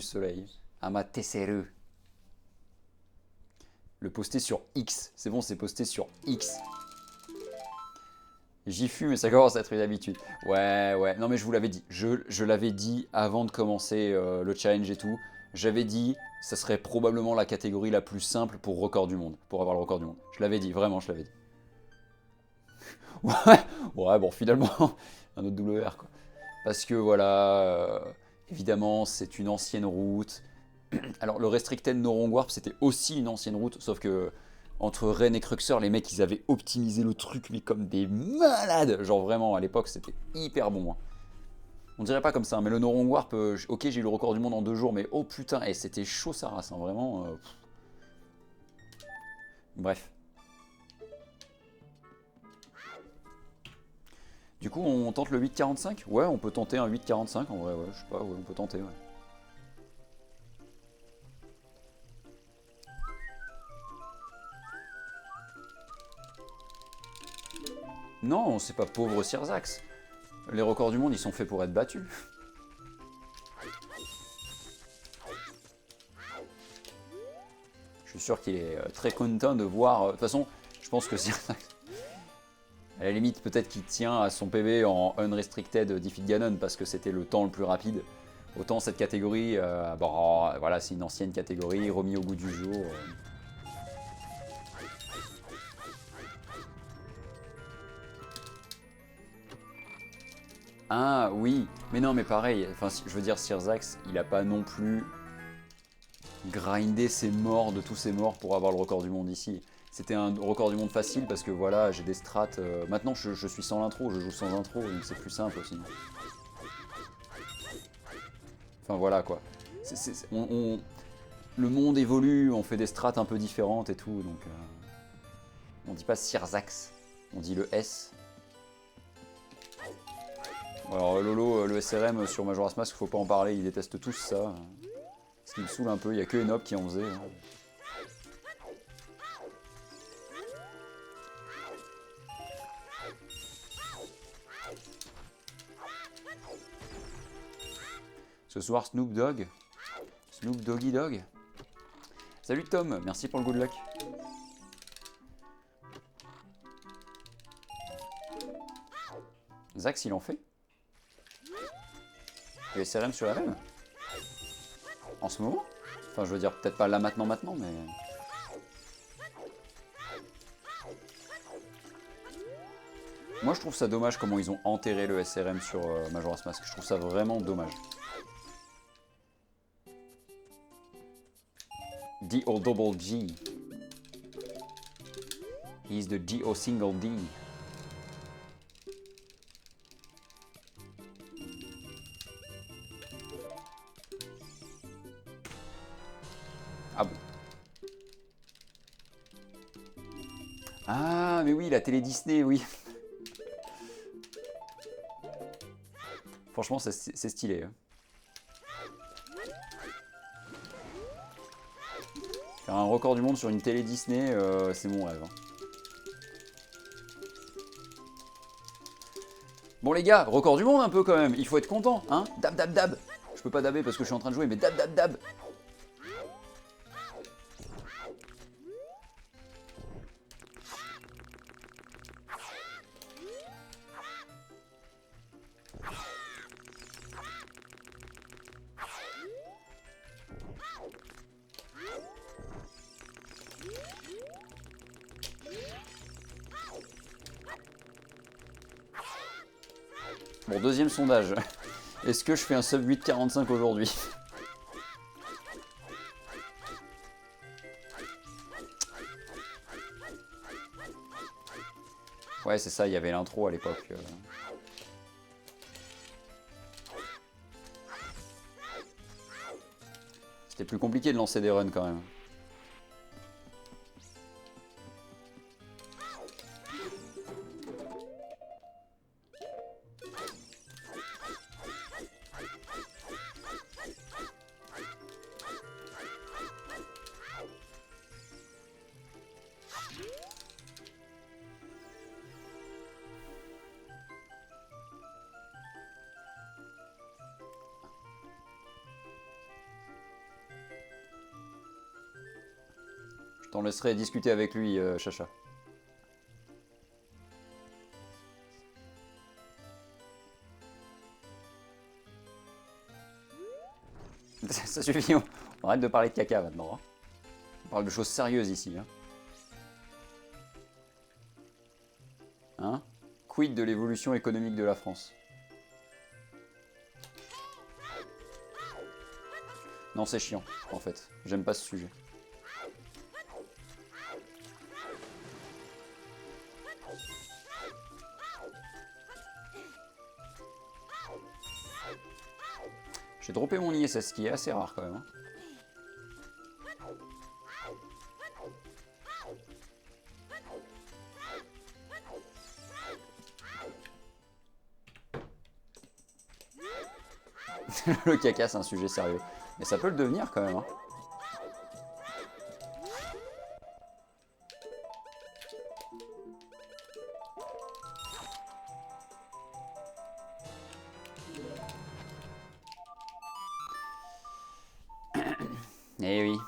soleil. Amaterasu. Le poster sur X. C'est bon, c'est posté sur X. J'y fume mais ça commence à être une habitude. Ouais, ouais. Non, mais je vous l'avais dit. Je l'avais dit avant de commencer le challenge et tout. J'avais dit, ça serait probablement la catégorie la plus simple pour record du monde. Pour avoir le record du monde. Je l'avais dit, vraiment, je l'avais dit. Ouais, ouais, bon, finalement, un autre WR, quoi. Parce que voilà, évidemment, c'est une ancienne route. Alors, le Restricted Norong Warp, c'était aussi une ancienne route, sauf que entre Rennes et Cruxer, les mecs, ils avaient optimisé le truc, mais comme des malades. Genre, vraiment, à l'époque, c'était hyper bon, hein. On dirait pas comme ça, hein, mais le Norong Warp, ok, j'ai eu le record du monde en 2 jours, mais oh putain, et c'était chaud sa race, hein, vraiment. Bref. Du coup, on tente le 8,45. Ouais, on peut tenter un 8,45 en vrai, ouais, je sais pas, ouais, on peut tenter, ouais. Non, c'est pas pauvre Sirzax. Les records du monde, ils sont faits pour être battus. Je suis sûr qu'il est très content de voir. De toute façon, je pense que Sirzax, à la limite, peut-être qu'il tient à son PV en unrestricted Defeat Ganon parce que c'était le temps le plus rapide. Autant cette catégorie, bon, voilà, c'est une ancienne catégorie, remis au goût du jour. Ah oui, mais non, mais pareil, enfin, je veux dire, Sirzax, il a pas non plus grindé ses morts de tous ses morts pour avoir le record du monde ici. C'était un record du monde facile parce que voilà, j'ai des strats. Maintenant, je suis sans l'intro, je joue sans intro, donc c'est plus simple aussi. Enfin voilà quoi. Le monde évolue, on fait des strats un peu différentes et tout, donc on dit pas Sirzax, on dit le S. Alors Lolo, le SRM sur Majora's Mask, faut pas en parler, ils détestent tous ça. Ce qui me saoule un peu, il y a que Enob qui en faisait, hein. Ce soir, Snoop Dogg. Snoop Doggy Dogg. Salut Tom, merci pour le good luck. Zax, il en fait. Le SRM sur la même. En ce moment. Enfin, je veux dire, peut-être pas là maintenant, mais... Moi, je trouve ça dommage comment ils ont enterré le SRM sur Majora's Mask. Je trouve ça vraiment dommage. D-O double G. He's the D-O single D. Ah bon. Ah, mais oui, la télé Disney, oui. Franchement, c'est stylé, hein. Faire un record du monde sur une télé Disney, c'est mon rêve, hein. Bon les gars, record du monde un peu quand même, il faut être content, hein. Dab dab dab. Je peux pas dabber parce que je suis en train de jouer, mais dab dab dab. Bon, deuxième sondage. Est-ce que je fais un sub 8,45 aujourd'hui? Ouais, c'est ça, il y avait l'intro à l'époque. C'était plus compliqué de lancer des runs quand même. Je t'en laisserai discuter avec lui, Chacha. Ça suffit, on arrête de parler de caca maintenant. Hein. On parle de choses sérieuses ici. Hein, quid de l'évolution économique de la France? Non, c'est chiant, en fait. J'aime pas ce sujet. J'ai droppé mon ISS, ce qui est assez rare quand même. Hein. Le caca, c'est un sujet sérieux. Mais ça peut le devenir quand même. Hein. Eh oui.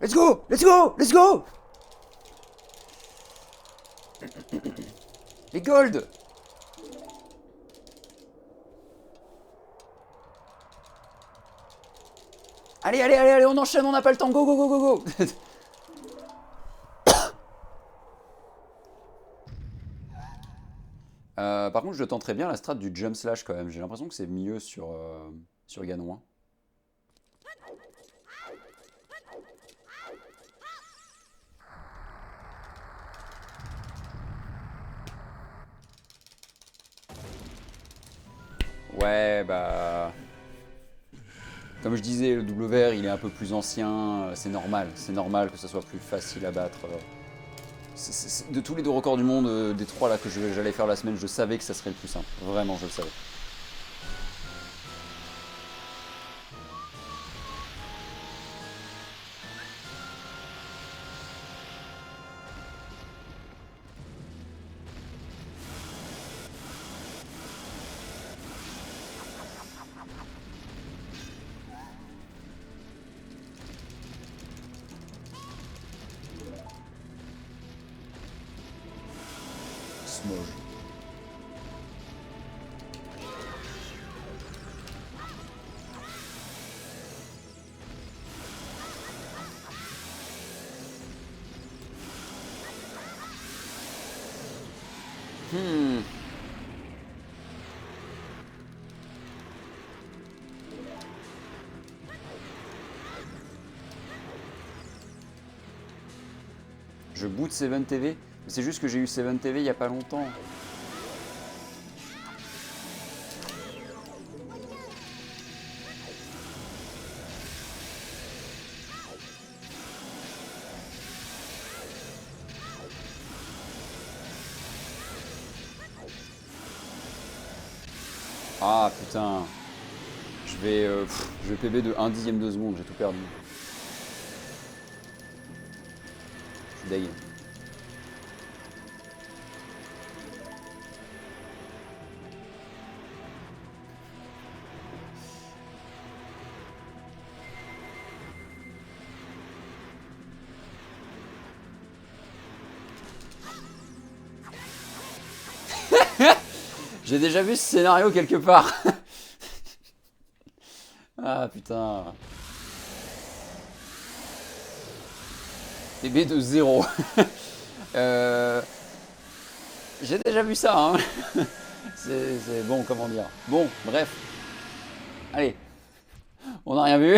Let's go! Let's go! Let's go! Les gold! Allez, allez, allez, allez, on enchaîne, on n'a pas le temps. Go, go, go, go, go! Par contre, je tenterais bien la strat du jump slash quand même. J'ai l'impression que c'est mieux sur Ganon 1. Ouais, bah... Comme je disais, le double vert, il est un peu plus ancien, c'est normal que ça soit plus facile à battre. De tous les 2 records du monde, des 3 là que j'allais faire la semaine, je savais que ça serait le plus simple. Vraiment, je le savais. Smoj. Je boot 7TV, mais c'est juste que j'ai eu 7TV il y a pas longtemps. Ah putain, je vais PB de 1/10 de seconde, j'ai tout perdu. Je suis deg. J'ai déjà vu ce scénario quelque part. Ah putain. PB de 0. J'ai déjà vu ça. Hein. Bon, comment dire. Bon, bref. Allez, on n'a rien vu.